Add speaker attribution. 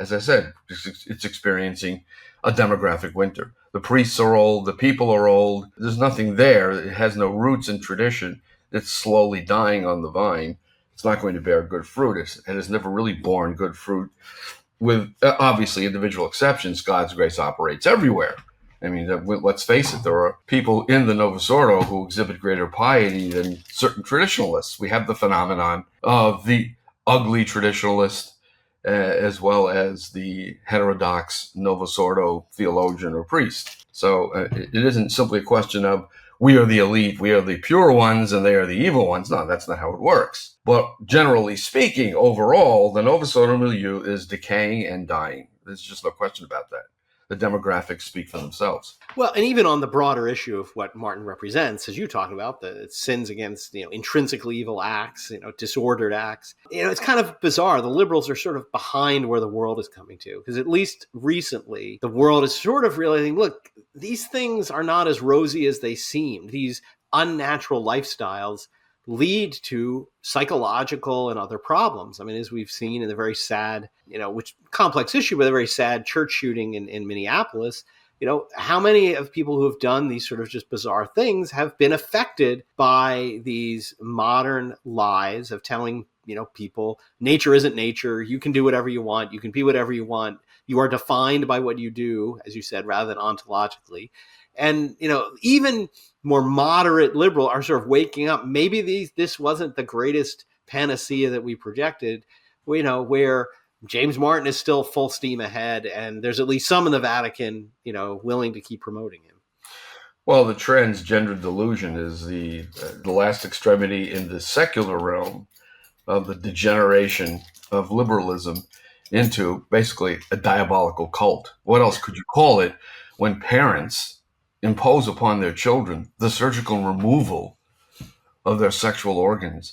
Speaker 1: as I said, it's experiencing a demographic winter. The priests are old, the people are old. There's nothing there. It has no roots in tradition. It's slowly dying on the vine. It's not going to bear good fruit. It has never really borne good fruit. With obviously individual exceptions, God's grace operates everywhere. I mean, let's face it, there are people in the Novus Ordo who exhibit greater piety than certain traditionalists. We have the phenomenon of the ugly traditionalist as well as the heterodox Novus Ordo theologian or priest. So it isn't simply a question of we are the elite, we are the pure ones, and they are the evil ones. No, that's not how it works. But generally speaking, overall, the Novus Ordo milieu is decaying and dying. There's just no question about that. The demographics speak for themselves.
Speaker 2: Well, and even on the broader issue of what Martin represents, as you talk about, the sins against, intrinsically evil acts, disordered acts, it's kind of bizarre. The liberals are sort of behind where the world is coming to, because at least recently, the world is sort of realizing, look, these things are not as rosy as they seem. These unnatural lifestyles lead to psychological and other problems. I mean, as we've seen in the very sad, which complex issue, but a very sad church shooting in Minneapolis, how many of people who have done these sort of just bizarre things have been affected by these modern lies of telling, people nature isn't nature. You can do whatever you want. You can be whatever you want. You are defined by what you do, as you said, rather than ontologically. And, even more moderate liberal are sort of waking up. Maybe this wasn't the greatest panacea that we projected, where James Martin is still full steam ahead, and there's at least some in the Vatican, willing to keep promoting him.
Speaker 1: Well, the transgender delusion is the last extremity in the secular realm of the degeneration of liberalism into basically a diabolical cult. What else could you call it when parents impose upon their children the surgical removal of their sexual organs